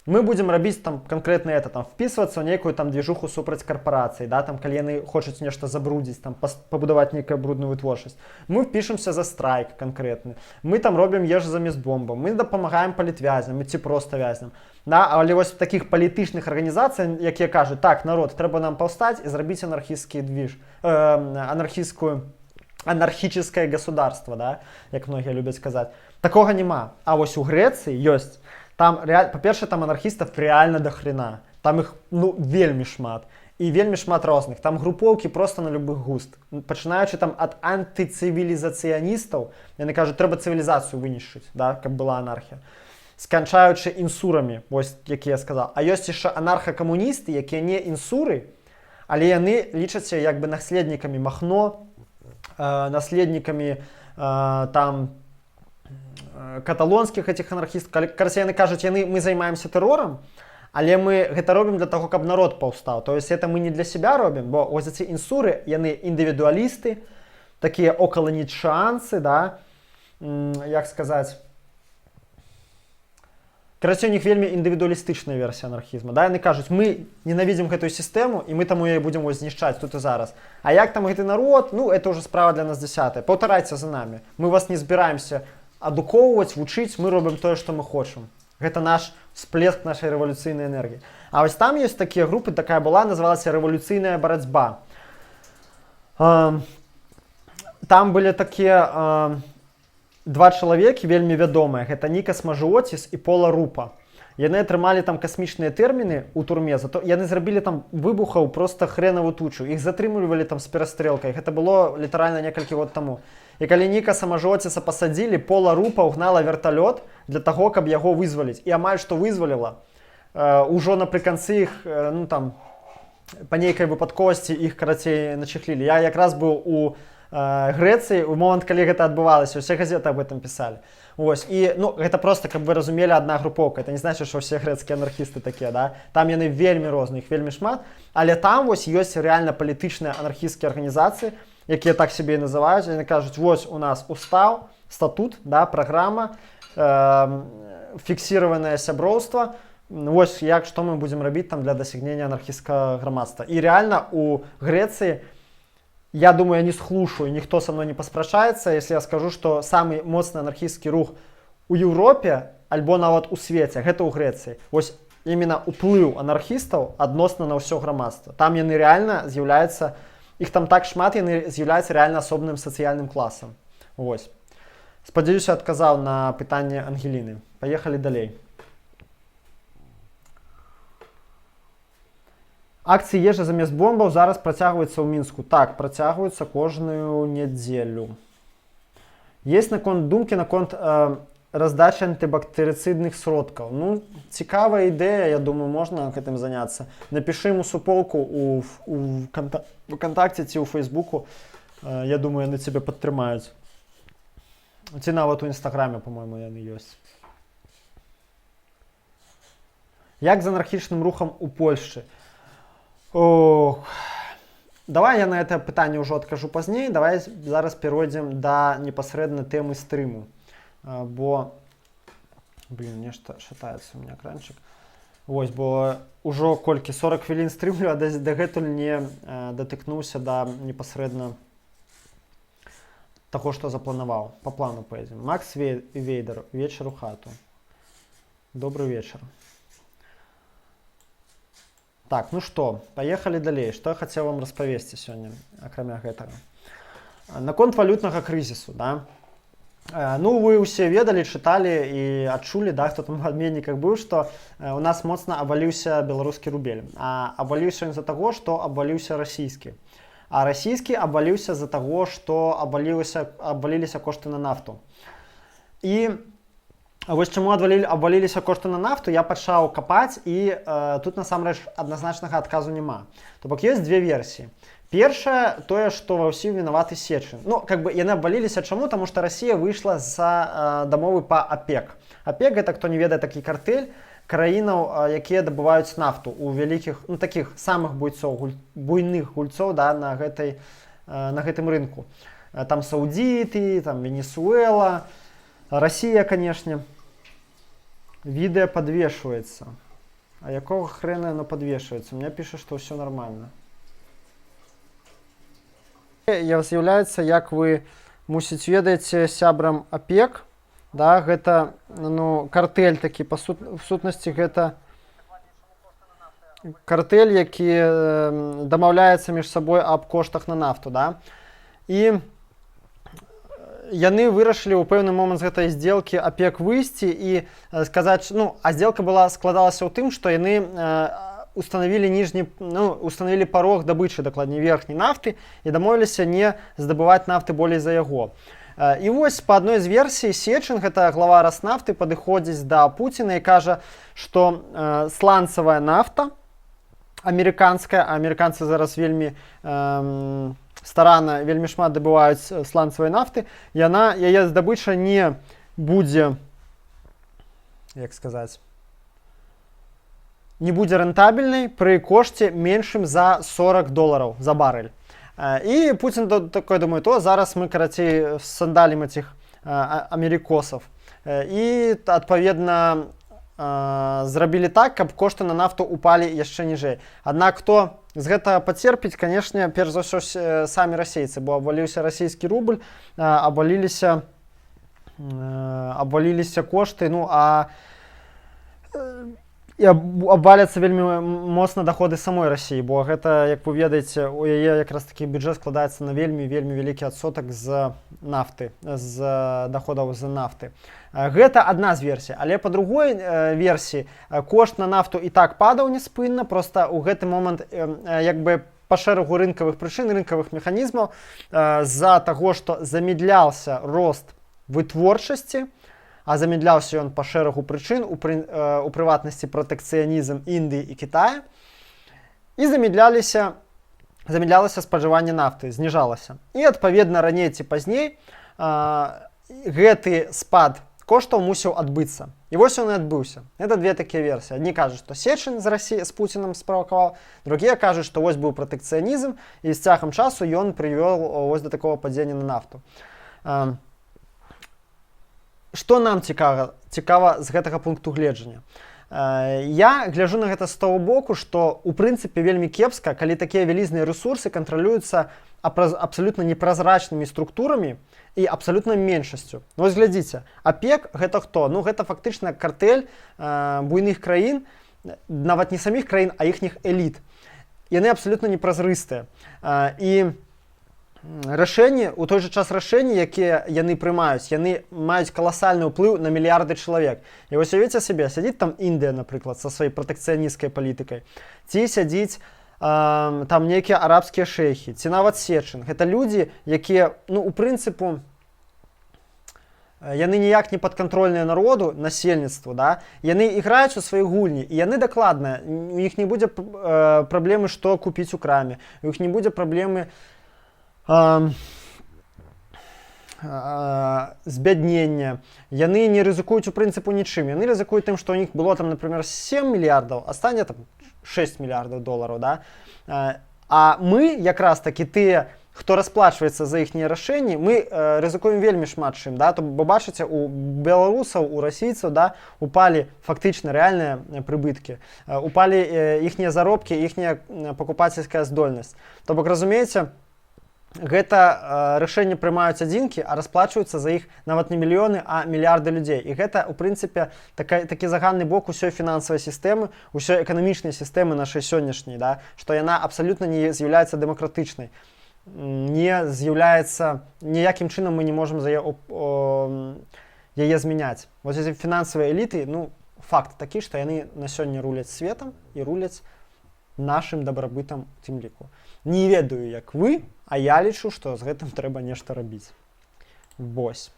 мы будзем рабіць там канкрэтна это, там, впісвацца ў нейкую там движуху супраць карпорацыі, да? Там, калі яны хочуць нешта забрудзіць, там, пабудаваць нейкую брудную вытворчасць. Мы впішемся за страйк канкрэтны. Мы там робім ежу замест бомбаў, мы дапамагаем палітвязням, ці проста вязням. Да, але вось в таких палітычных арганізацыях, якія кажуць, так, народ, трэба нам паўстаць і зрабіць анархісцкі движ, анархічнае государство, да, як многія любяць казаць. Такога няма. А вось у Грэцыі ёсць. Там, па-першае, там анархістаў реально до хрена. Там іх, ну, вельмі шмат. І вельмі шмат розных. Там групоўкі просто на любы густ. Пачынаючы там ад антыцывілізацыяністаў, яны кажуць, трэба цывілізацыю вынішчыць, да, каб была анархія. сканчаючы інсурамі, вось які я сказаў. А ёсць яшчэ анархакамуністы, якія не інсуры, але яны лічацца як бы наследнікамі Махно, наследнікамі там каталонскіх этих анархістаў. Карацей, яны кажуць, мы займаемся тэрорам, але мы гэта робім для таго, каб народ паўстаў. То есть это мы не для себя робім, бо ось эти інсуры, яны індывідуалісты, такія окаланіцшанцы, да, як сказаць, карацей, у них вельмі індывідуалістычная версія анархізму. Да? Яны кажуць, мы ненавідзім гэтую сістэму, і мы таму яе будзем знішчаць тут і зараз. А як там гэты народ, ну, это ўжо справа для нас 10-я. Паўтарайце за намі. Мы вас не збіраемся адукоўваць, вучыць, мы робім тое, што мы хочам. Гэта наш всплеск нашай рэвалюцыйнай энергіі. А вось там ёсць такія групы, такая была, называлася рэвалюцыйная барацьба. Там былі такія... два чалавекі вельмі вядомыя, гэта Нікас Мажыоціс і Пола Рупа. Яны атрымалі там касмічныя тэрміны ў турме, зато яны зрабілі там выбухаў просто хренаву тучу. Іх затрымлівалі там з перастрэлкай. Гэта было літаральна некалькі год таму. І калі Нікаса Мажыоціса пасадзілі, Пола Рупа ўгнала верталёт для таго, каб яго вызваліць. І амаль што вызваліла. Ужо напрыканцы іх, ну там, па нейкай выпадковасці іх, карацей, начехлілі. Я якраз быў у Грэцыі у момант, калі гэта адбывалася, усе газеты об этом пісалі. Вось. І ну, гэта просто, каб вы разумелі, адна групоўка. Это не значит, што ўсе грэцкія анархісты такія, да? Там яны вельмі розныя, іх вельмі шмат, але там вось ёсць рэальна палітычныя анархісцкія арганізацыі, якія так сябе і называюць. Яны кажуць, вось у нас устаў, статут, да, праграма, фіксіраванае сяброўства, вось як, што мы будзем рабіць там для дасягнення анархісцкага грамадства. І рэальна у Грэцыі, я думаю, я не схлушу, и никто со мной не поспрашается, если я скажу, что самый моцны анархістскі рух у Европе, альбо нават у свеце, гэта ў Грэцыі. Вось именно уплыў анархістаў адносна на ўсё грамадства. Там яны реально з'яўляюцца, іх там так шмат, яны з'яўляюцца реально асобным сацыяльным класам. Вось. Спадзяюся, адказаў на пытанне Ангеліны. Паехалі далей. Акцыі ежы замест бомбаў зараз працягваюцца ў Мінску. Так, працягваюцца кожную нядзелю. Есть думкі наконт раздачы антыбактэрыцыдных сродкаў. Ну, цікавая ідэя, я думаю, можна гэтым заняцца. Напішы ему суполку у ВКонтакце ці ў Фейсбуку. Я думаю, яны цябе падтрымаюць. Ці нават у Інстаграме, по-моему, яны ёсць. Як з анархічным рухам у Польшчы? Ох. Давай я на это пытанне ўжо адкажу пазней. Давай зараз перайдзем да непасрэдна тэмы стрыму. Бо, блин, нешта шатаецца у меня экранчык. Вось, бо ўжо колькі 40 хвілін стрымлю, а дагэтуль не датыкнуўся да непасрэдна таго, што запланаваў. Па плану паедзем. Макс Вейдер, вечар у хату. Добрый вечар. Так, ну што, паехалі далей. Што я хацеў вам распавесці сёння, акрамя гэтага. Наконт валютнага крызісу, да? Ну, вы ўсе ведалі, чыталі і адчулі, да, хто там у абменніках быў, што у нас моцна абваліўся беларускі рубель. А абваліўся ён з-за таго, што абваліўся расійскі. А расійскі абваліўся з-за таго, што абваліліся кошты на нафту. І вось чаму абваліліся кошты на нафту, я пачаў капаць, і тут насамрэч адназначнага адказу няма. То бок ёсць две версіі. Першае, тое, што ва ўсім вінаваты Сечын. Ну, как бы яны абваліліся чаму? Таму што Расія выйшла з дамовы па АПЕК. АПЕК гэта, хто не ведае, такі картэль краінаў, якія дабываюць нафту у вялікіх, ну, такіх самых буйных гульцоў, да, на гэтым рынку. Там Саудіты, там Венесуэла, Расія, канешне. Відэа падвешваецца. А якога хрэна яно падвешваецца? У меня піша, што ўсё нармальна. З'яўляецца, як вы, мусіць, ведаеце, сябрам АПЕК. Да, гэта, ну, картэль такі, в сутнасці гэта картэль, які дамаўляецца між сабой аб коштах на нафту, да. І яны вырашылі ў пэўны момант з гэтай здзелкі АПЕК выйсці і сказаць, ну, а здзелка складалася ў тым, што яны установілі парог дабычы, дакладней, верхняй нафты і дамовіліся не здабываць нафты болей за яго. І вось па адной з версій Сечын, гэта глава Раснафты, падыходзіць да Пуціна і кажа, што сланцавая нафта амерыканская, а амерыканцы зараз вельмі старанна, вельмі шмат дабываюць сланцавай нафты, яе здабыча не будзе, як сказаць, не будзе рэнтабельнай пры кошце меншым за $40 за барэль. І Пуцін такой думае, то зараз мы, карацей, сандалім этих америкосов. І, адпаведна, зрабілі так, каб кошты на нафту упалі яшчэ ніжэй. Аднак, хто з гэтага пацерпіць, канешне, перш за ўсё самі расейцы, бо абваліўся расійскі рубль, абваліліся кошты, ну, і абваляцца вельмі моцна доходы самой Расіі, бо гэта, як вы ведаеце, у яе якраз такі бюджэт складаецца на вельмі вялікі адсотак з нафты, з доходаў з нафты. Гэта адна з версій, але па другой версіі кошт на нафту і так падаў няспынна, проста ў гэты момант як бы па шэрагу рынкавых прычын, рынкавых механізмаў з-за таго, што замедляўся рост вытворчасці, а замедляўся ён па шэрагу прычын, у прыватнасці пратэкцыянізм Індыі і Кітая, і замедлялася спажыванне нафты, зніжалася. І, адпаведна, раней ці пазней гэты спад коштаў мусіў адбыцца. І вось ён і адбыўся. Это две такія версіі. Адні кажуць, што Сечын з Пуцінам справакаваў, другія кажуць, што вось быў пратэкцыянізм, і з цягам часу ён прывёў вось да такого падзення на нафту. Што нам цікава з гэтага пункту гледжання? Я гляджу на гэта з таго боку, што ў прынцыпе вельмі кепска, калі такія вялізныя рэсурсы кантралююцца абсалютна непразрачнымі структурамі і абсалютна меншасцю. Вось глядзіце, ОПЕК гэта хто? Ну гэта фактычна картэль буйных краін, нават не саміх краін, а іхніх эліт. Яны абсалютна непразрыстыя. І рашэнні, у той жа час рашэнні, якія яны прымаюць, яны маюць каласальны ўплыў на мільярды чалавек. І вось уявіце сабе, сядзіць там Індыя, напрыклад, са сваёй пратэкцыянісцкай палітыкай, ці сядзіць там нейкія арабскія шэйхі, ці нават Сечын. Гэта людзі, якія, ну, у прынцыпу, яны ніяк не падкантрольныя народу, насельніцтву, да? Яны іграюць у свае гульні, і яны дакладна, у іх не будзе праблемы, што купіць у краме, у іх не будзе праблемы збяднення. Яны не рызыкуюць у прынцыпу нічым. Яны рызыкуюць тым, што у них было там, например, 7 мільярдаў, а стане там $6 мільярдаў, да? А мы, якраз такі тыя, хто расплачваецца за іхнія рашэнні, мы рызыкуем вельмі шмат чым, да? То бо бачыце, у беларусаў, у расійцаў, да, упалі фактычна рэальныя прыбыткі, упалі іхнія заробкі, іхняя пакупацельская здольнасць. То бок, разумееце, гэта рашэнне прымаюць адзінкі, а расплачваюцца за іх нават не мільёны, а мільярды людзей. І гэта, у прынцыпе, такі загальны бок усёй фінансавай сістэмы, усёй эканамічнай сістэмы нашай сённяшняй, да? Што яна абсалютна не з'яўляецца дэмакратычнай. Не з'яўляецца, ніякім чынам мы не можам яе змяняць. Вось эти фінансавыя эліты, ну, факт такі, што яны на сёння руляць светам і руляць нашым дабрабытам у тым ліку. Не ведаю, як вы, а я лічу, што з гэтым трэба нешта рабіць. Вось.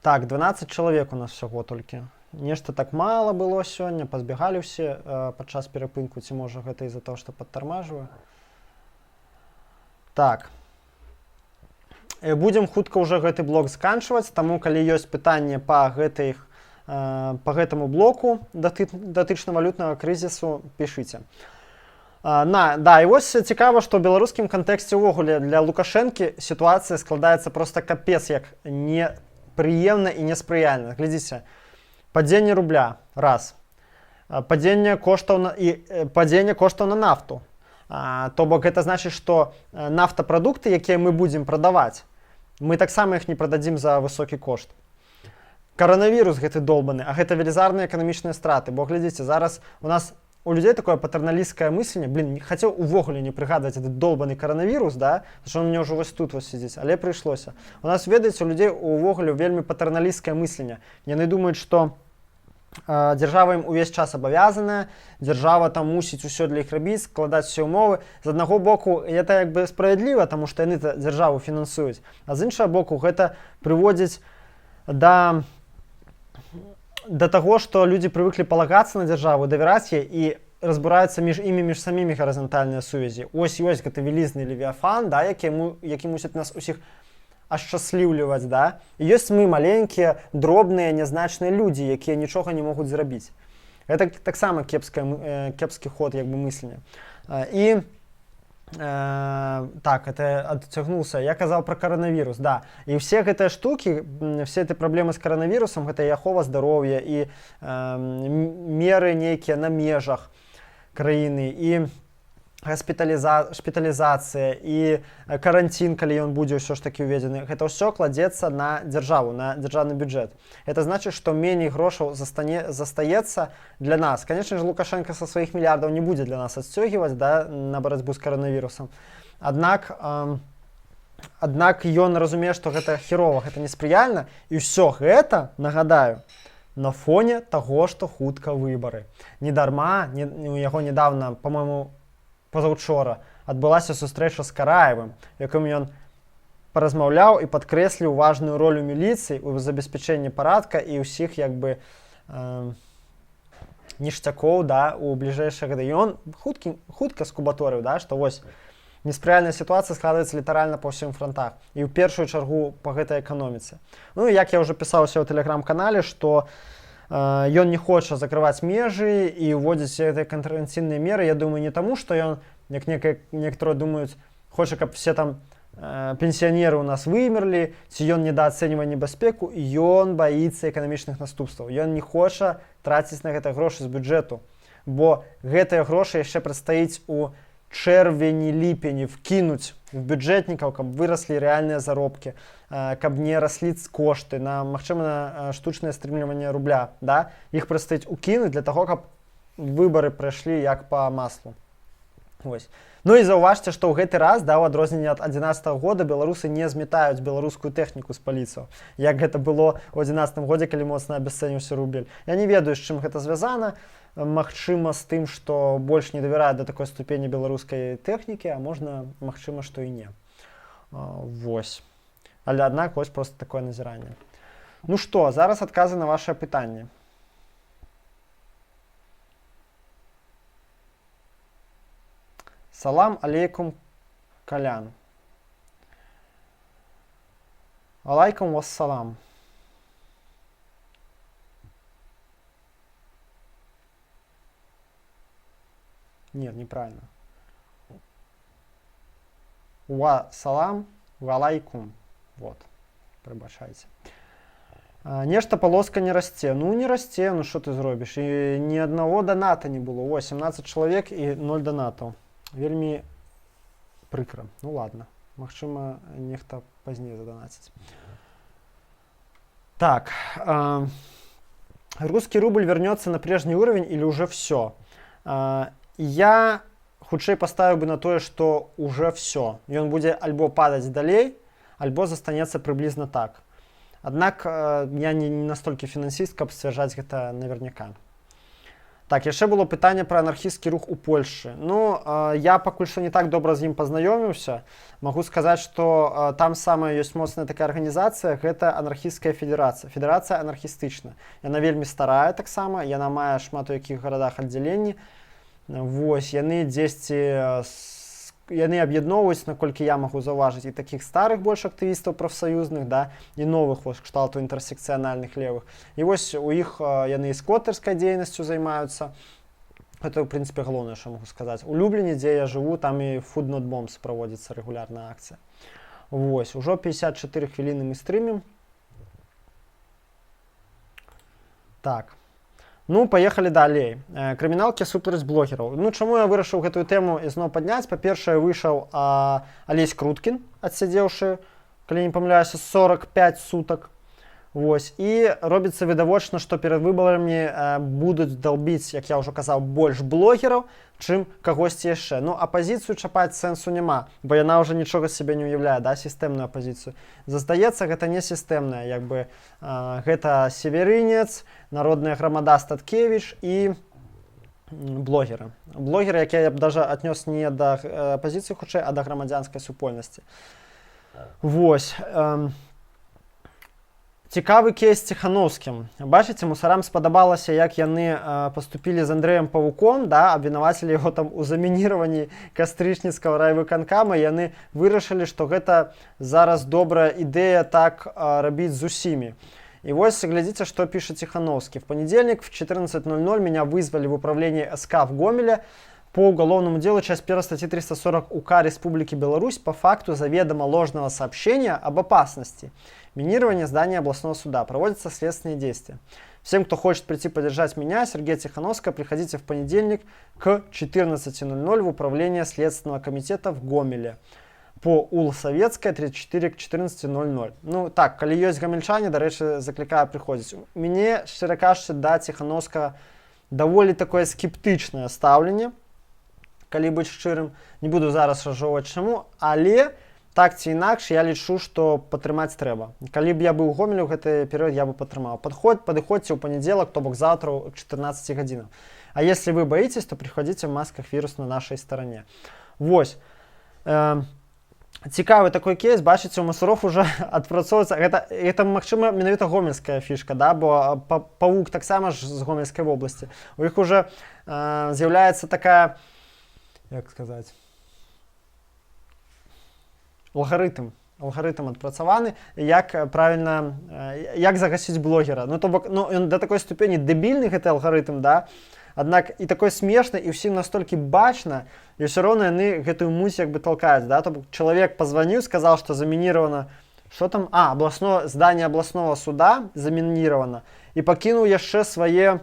Так, 12 чалавек у нас всяго толькі. Нешта так мала было сёння, пазбягалі ўсе падчас перапынку, ці можа гэта з-за таго, што падтармажваю. Так. Будзем хутка ўжо гэты блок сканчваць, таму калі ёсць пытанне па гэтаму блоку датычна валютнага крызісу, пішыце. Да, і вось цікава, што ў беларускім кантэксце ўвогуле для Лукашэнкі сітуацыя складаецца проста капец як непрыемна і неспрыяльна. Глядзіце, падзенне рубля, раз. Падзенне коштаў на нафту. То бок гэта значыць, што нафтапрадукты, якія мы будзем прадаваць, мы таксама іх не прададзім за высокі кошт. Каранавірус гэты долбаны, а гэта велізарныя эканамічныя страты. Бо глядзіце, зараз у нас у людзей такое патэрналісцкае мысленне, не хацеў увогуле не прыгадваць гэты долбаны каранавірус, да? Што он мне ўжо вось тут сидзіць, але прыйшлося. У нас, ведаеце, у людзей увогуле вельмі патэрналісцкае мысленне. Яны думаюць, што Дзяржава ім увесь час абавязаная, дзяржава там мусіць усё для іх рабіць, складаць усе ўмовы. З аднаго боку гэта як бы справядліва, таму што яны дзяржаву фінансуюць, а з іншага боку гэта прыводзіць да таго, што людзі прывыклі палагацца на дзяржаву, давяраць яе і разбураюцца між самімі гарызантальныя сувязі. Ось ёсць гэты вялізны левіафан, да, які мусіць нас усіх ашчасліўліваць, да? І ёсць мы маленькія, дробныя, нязначныя людзі, якія нічога не могуць зрабіць. Гэта таксама кепскі ход як бы мыслення. І так, это адцягнулся. Я казаў пра каранавірус, да. І ўсе гэтыя штукі, все эти праблемы з каранавірусам, гэта і ахова здароўя, і меры нейкія на межах краіны, і шпіталізацыя, і каранцін, калі ён будзе ўсё ж такі ўведзены. Гэта ўсё кладзецца на дзяржаву, на дзяржаўны бюджэт. Это значыць, што меней грошаў застаецца для нас. Конечно же, Лукашенко са сваіх мільярдаў не будзе для нас адсцёгіваць, да, на барацьбу з каранавірусам. Аднак ён разумее, што гэта херова, гэта неспрыяльна, і ўсё гэта, нагадаю, на фоне таго, што хутка выбары. Недарма, у яго недавно, па-моему, пазаўчора адбылася сустрэча з Караевым, якім ён паразмаўляў і падкрэсліў важную ролю міліцыі ў забеспячэнні парадка і ўсіх як бы ніштякоў, да, у бліжэйшыя гады. Ён хутка скубаторыў, да, што вось неспрыяльная сітуацыя складаецца літаральна па ўсім фронтах і ў першую чаргу па гэтай эканоміцы. Ну і як я ўжо пісаў у тэлеграм-канале, што ён не хоча закрываць межы і ўводзіць гэтыя кантрэнцыйныя меры. Я думаю, не таму, што ён, як некаторыя думаюць, хоча, каб все там пенсіянеры ў нас вымерлі, ці ён недаацэньвае небяспеку, ён баіцца эканамічных наступстваў. Ён не хоча траціць на гэта грошы з бюджэту, бо гэтыя грошы яшчэ прадстаіць у чэрвені-ліпені вкінуць в бюджэтнікаў, каб выраслі рэальныя заробкі, каб не раслі кошты на, магчыма, на штучнае стрымліванне рубля, да? Іх прадстаіць укінуць для таго, каб выбары прайшлі як па маслу. Ось. Ну і заўважце, што ў гэты раз, да, у адрозненне ад 11-го года беларусы не зметаюць беларускую тэхніку з паліцаў, як гэта было ў 11-м годзе, калі моцна абясцэніўся рубель. Я не ведаю, з чым гэта звязана. Магчыма, з тым, што больш не давяраюць да такой ступені беларускай тэхнікі, а можна, магчыма, што і не. Вось. Але аднак вось проста такое назіранне. Ну што, зараз адказы на вашыя пытанні. Салам алейкум, Калян. Алайкум вассалам. Нет, неправильно. Ва салам, валайкум. Вот, прибачайце. Нешта полоска не расце. Ну, не расце, ну што ты зробіш? І ні аднаго даната не было. О, 17 чалавек і 0 данатаў. Вельмі прыкра. Ну, ладно. Магчыма, нехта пазней заданаціць. Так. Русский рубль вернется на прежний уровень или уже все? Я хутчэй паставіў бы на тое, што уже все. Ён будзе альбо падаць далей, альбо застанецца прыблізна так. Аднак я не настолькі фінансіст, каб сцвярджаць гэта наверняка. Так, яшчэ было пытанне пра анархісцкі рух у Польшчы. Ну, я пакуль што не так добра з ім пазнаёміўся. Магу сказаць, што там самая ёсць моцная такая арганізацыя, гэта анархісцкая федэрацыя. Федэрацыя анархістычная. Яна вельмі старая таксама, яна мае шмат у якіх гарадах аддзяленні. Вось, яны дзесьці яны аб'ядноўваюць, наколькі я магу заўважыць, і такіх старых больш актывістаў прафсаюзных, да, і новых кшталту інтэрсекцыянальных левых. І вось у іх яны і сквотарскай дзейнасцю займаюцца. Гэта, ў прынцыпе, галоўнае, што магу сказаць. У Любліні, дзе я жыву, там і Food Not Bombs праводзіцца рэгулярная акцыя. Вось, ужо 54 хвіліны мы стрымім. Так. Ну, паехалі далей. Крыміналкі супраць блогераў. Ну, чаму я вырашыў гэтую тэму ізноў падняць? Па-першае, выйшаў Алесь Круткін, адсядзеўшы, калі не памыляюся, 45 сутак. Вось. І робіцца відавочна, што перад выбарамі будуць далбіць, як я ўжо казаў, больш блогераў, чым кагосьці яшчэ. Ну, апазіцыю чапаць сэнсу няма, бо яна ўжо нічога з сябе не ўяўляе, да, сістэмную апазіцыю. Застаецца, гэта не сістэмная, як бы, гэта Северынец, Народная грамада Статкевіч і блогеры. Блогеры, якія я б даже аднёс не да апазіцыі хутчэй, а да грамадзянскай супольнасці. Вось. Цікавы кейс з Ціхановскім. Бачыце, мусарам спадабалася, як яны паступілі з Андрэем Павуком, да, абвінавацілі яго там у замініраванні кастрычніцкага райвыканкама, яны вырашылі, што гэта зараз добрая ідэя так рабіць з усімі. И вот глядите, что пишет Тихановский. В понедельник в 14:00 меня вызвали в управление СК в Гомеле по уголовному делу, часть 1 статьи 340 УК Республики Беларусь по факту заведомо ложного сообщения об опасности минирования здания областного суда. Проводятся следственные действия. Всем, кто хочет прийти поддержать меня, Сергея Тихановского, приходите в понедельник к 14:00 в управление Следственного комитета в Гомеле. По ул Советская, 34 к 14:00. Ну так, калі ёсць гамельчане, дарэчы, заклікаю прыходзіць. Мне, шчыра кажучы, да Ціхановскага даволі такое скептычнае стаўленне, калі быць шчырым. Не буду зараз разжоўваць чаму, але так ці інакш я лічу, што падтрымаць трэба. Калі б я быў у Гомелі ў гэты перыяд, я бы падтрымаў. Падыходзьце ў панядзелак, то бок заўтра к 14 гадзінам. А если вы боитесь, то приходите в масках вирус на нашей стороне. Вось. Цікавы такой кейс, бачыце, у мусоров уже адпрацоўваецца. Гэта магчыма, менавіта гомельская фішка, да? Бо Павук таксама ж з Гомельскай вобласці. У іх уже з'яўляецца такая, як сказаць, алгарытм адпрацаваны, як правільна, як загасіць блогера. Ну, то бок, ну, ён да такой ступені дэбільны гэты алгарытм, да? Аднак і такой смешны, і ўсім настолькі бачна, і ўсё роўна яны гэтую мусь як бы толкаюць, да? То бок чалавек пазваніў, сказаў, што замініравана, што там? Здание областного суда замініравана, і пакінуў яшчэ свае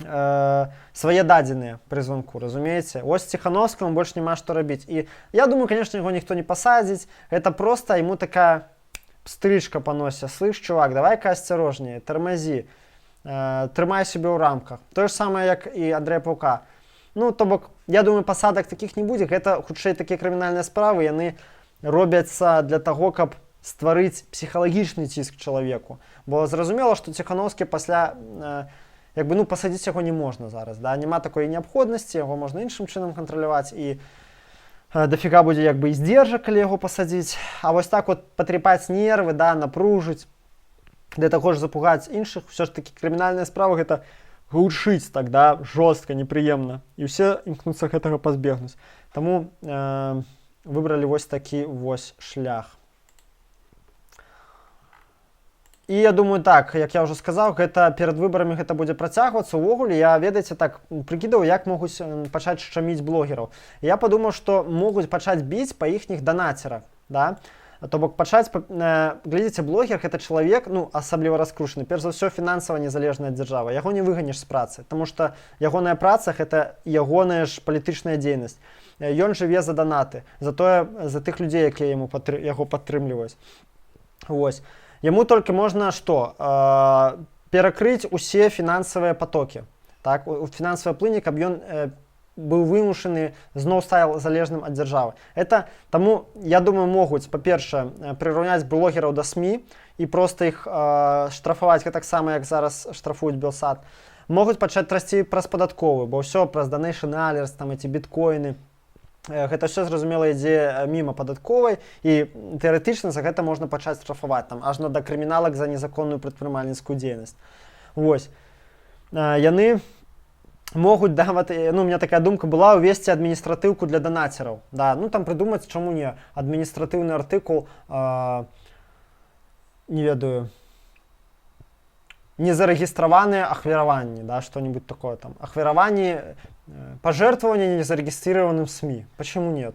дадзеныя пры званку, разумееце? Вось Ціхановскаму больш няма што рабіць. І я думаю, конечно, яго ніхто не пасадзіць, гэта проста яму такая пстрычка панося. Слышь, чувак, давай-ка асцярожней, тармазі. Трымай себе ў рамках. То ж самае, як і Андрэя Паўка. Ну, то бок, я думаю, пасадак такіх не будзе. Гэта, хутчэй, такія крымінальныя справы, яны робяцца для таго, каб стварыць псіхалагічны ціск чалавеку. Бо зразумела, што Ціхановскі пасля, як бы, ну, пасадзіць яго не можна зараз, да? Няма такой неабходнасці, яго можна іншым чынам кантраляваць, і дафіга будзе, як бы, і здзержак, калі яго пасадзіць. А вось так вот патріпаць нервы, да, напружыць, для таго ж запугаць іншых, ўсё ж такі крымінальная справа гэта глушыць так, да, жорстка, непрыемна. І ўсе імкнуцца гэтага пазбегнуць. Таму выбралі вось такі вось шлях. І я думаю, так, як я ўжо сказаў, гэта перад выбарамі гэта будзе працягвацца. Увогуле, я, ведаеце, так прыкідаў, як могуць пачаць шчаміць блогераў. Я падумаў, што могуць пачаць біць па іхніх данацерах, да? То бок пачаць, глядзіце, блогер гэта чалавек, ну, асабліва раскручаны, перш за ўсё фінансава незалежная ад дзяржавы. Яго не выганіш з працы, таму што ягоная праца гэта ягоная ж палітычная дзейнасць. Ён жыве за данаты, за тых людзей, якія яго падтрымліваюць. Вось. Яму толькі можна што? Перакрыць усе фінансавыя патокі. Так? Фінансавыя плыні, каб ён быў вымушаны, зноў стаў залежным ад дзяржавы. Таму, я думаю, могуць, па-першае, прыраўняць блогераў да СМІ і проста іх штрафаваць гэтаксама, як зараз штрафуюць Белсат. Могуць пачаць трасці праз падатковую, бо ўсё праз Donation Alerts, там эти біткоіны. Гэта ўсё, зразумела, ідзе міма падатковай, і тэарэтычна за гэта можна пачаць штрафаваць, там, ажно да крыміналак за незаконную прадпрымальніцкую дзейнасць. Вось. Яны могуць, да, ну, у меня такая думка была, увесці адміністратыўку для данацераў. Да, ну, там прыдумаць, чаму не, адміністратыўны артыкул, не ведаю, незарэгістраваныя ахвяраванні, да, што-нибудь такое там. Ахвяраванні, пожертвования незарегистрированным СМИ. Почему нет?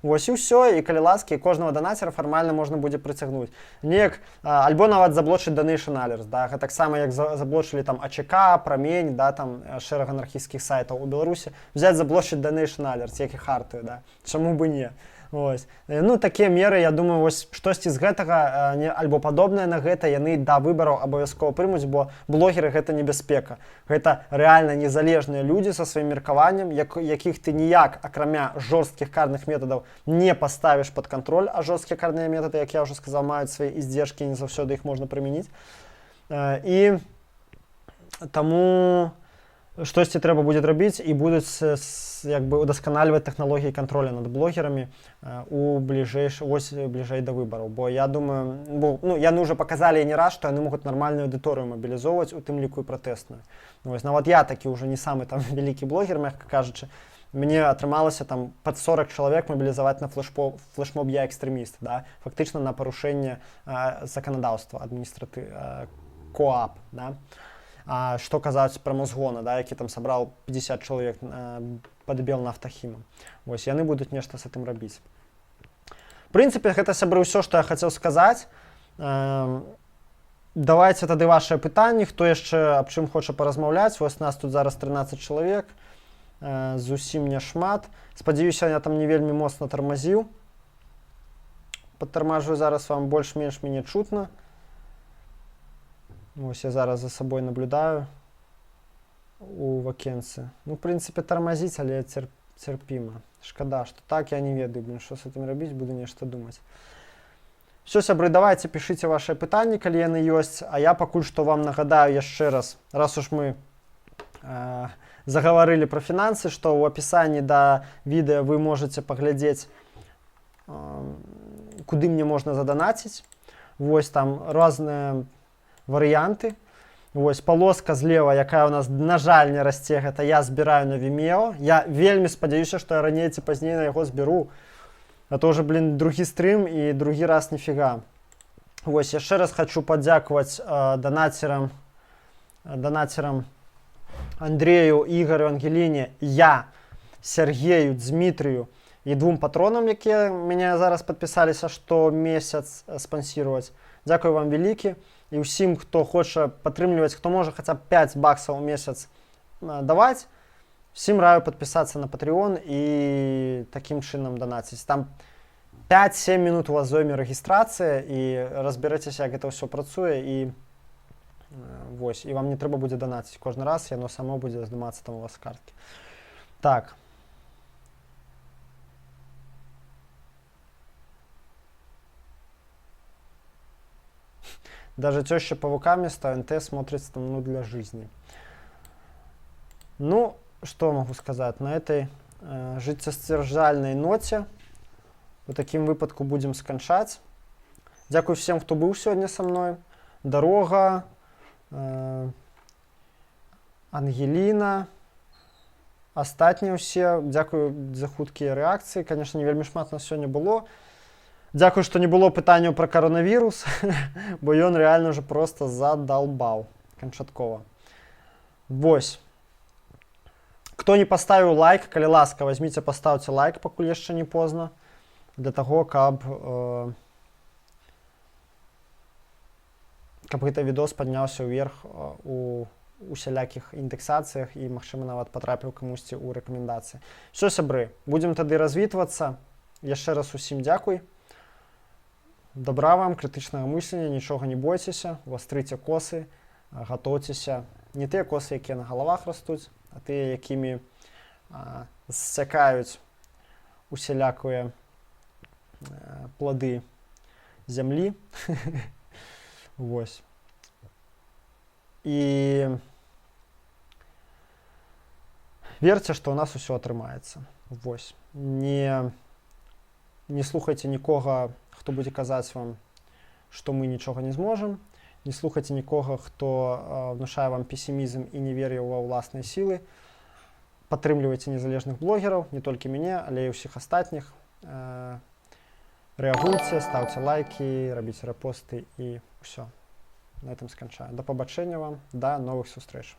Вось і ўсё, і калі ласки, кожного донатера фармальна можна будзе прыцягнуць. Неяк, альбо нават заблочыць Donation Alerts, да, гэтаксама як заблочылі там АЧК, Прамень, да, там шэраг анархісцкіх сайтаў у Беларусі. Взять заблочыць Donation Alerts, як і Хартыю, да. Чаму бы не? Вось. Ну, такія меры, я думаю, вось штосьці з гэтага альбо падобнае на гэта яны да выбараў абавязкова прымуць, бо блогеры гэта небяспека. Гэта рэальна незалежныя людзі са сваім меркаваннем, якіх ты ніяк, акрамя жорсткіх карных метадаў, не паставіш пад кантроль, а жорсткія карныя метады, як я ўжо сказаў, маюць свае издержкі, не заўсёды іх можна прымяніць. І таму штосьці трэба будзе рабіць і будуць як бы удасканальваць тэхналогіі кантроля над блогерамі бліжэй да выбараў. Бо я думаю, яны ўжо паказалі не раз, што яны могуць нармальную аўдыторыю мабілізоўваць, у тым ліку і пратэсную. Вось, нават я такі ўжо не самы там вялікі блогер, мякка кажучы. Мне атрымалася там пад 40 чалавек мабілізаваць на флешмоб «Я экстрэміст», да? Фактычна на парушэнне заканадаўства КоАП. Да? А што казаць пра Мозгона, да, які там сабраў 50 чалавек пад Белнафтахімам. Вось, яны будуць нешта з гэтым рабіць. В прынцыпе, гэта, сябры, ўсё, што я хацеў сказаць. Давайце тады вашыя пытанні, хто яшчэ аб чым хоча паразмаўляць. Вось нас тут зараз 13 чалавек, зусім не шмат. Спадзяюся, я там не вельмі моцна тармазіў. Падтармажваю зараз, вам больш-менш мяне чутна. Ось я зараз за сабой наблюдаю у вакенцы. Ну, в прынцыпе, тармазіць, але цярпіма. Шкада, што так, я не ведаю, што з гэтым рабіць, буду нешта думаць. Всё, сябры, давайце, пішыце вашыя пытанні, калі яны ёсць, а я пакуль што вам нагадаю яшчэ раз уж мы загаварылі пра фінансы, што ў апісанні да відэа вы можаце паглядзець, куды мне можна заданаціць. Вось там розныя варыянты. Вось палоска злева, якая у нас, на жаль, не расце, гэта я збіраю на Vimeo. Я вельмі спадзяюся, што я раней ці пазней на яго зберу. А то ўжо, другі стрым і другі раз ніфіга. Вось, яшчэ раз хочу падзякаваць данацерам Андрею, Ігорю, Ангеліне, Сергею, Дмітрію і 2 патронам, якія мяне зараз падпісаліся штомесяц спансіраваць. Дзякую вам вялікі. І ўсім, хто хоча падтрымліваць, хто можа хаця б 5 баксаў у месяц даваць, всім раю падпісацца на Patreon і такім чынам данаціць. Там 5-7 минут у вас зойме рэгістрацыя і разберэцеся, як гэта ўсё працуе, і вось, і вам не трэба будзе данаціць. Кожны раз яно само будзе здымацца там у вас з карткі. Так. Даже теща паукамиста НТ смотрится там, ну, для жизни. Ну, что могу сказать? На этой жыццесцвярджальнай ноце у такім выпадку будем сканчаць. Дзякуй всем, хто быў сёння са мной. Дарога, Ангеліна, астатнія ўсе. Дзякую за хуткія рэакцыі. Конечно, не вельмі шмат нас сёння было. Дзякую, што не было пытанняў пра каронавірус, бо ён рэальна ўжо проста задалбаў канчаткова. Вось. Хто не паставіў лайк, калі ласка, возьміце, паставце лайк, пакуль яшчэ не позна, для таго, каб гэты відос падняўся ўверх у усялякіх індэксацыях і, магчыма, нават патрапіў камусьці ў рэкамендацыі. Всё, сябры, будзем тады развітвацца. Яшчэ раз усім дзякуй. Добра вам, крытычнага мыслення, нічога не бойцеся, вастрыце косы, гатоўцеся. Не тыя косы, якія на галавах растуць, а тыя, якімі зсякаюць усялякія плады зямлі. Вось. І верце, што ў нас усё атрымаецца. Вось. Не слухайце нікога, хто будзе казаць вам, што мы нічога не зможам. Не слухайце нікога, хто внушае вам песімізм і не верыў ва ўласныя сілы. Падтрымлівайце незалежных блогераў, не толькі мяне, але і ўсіх астатніх. Рэагуйце, ставце лайкі, рабіце рэпосты і ўсё. На этом сканчаю. Да пабачэння вам, да новых сустрэч.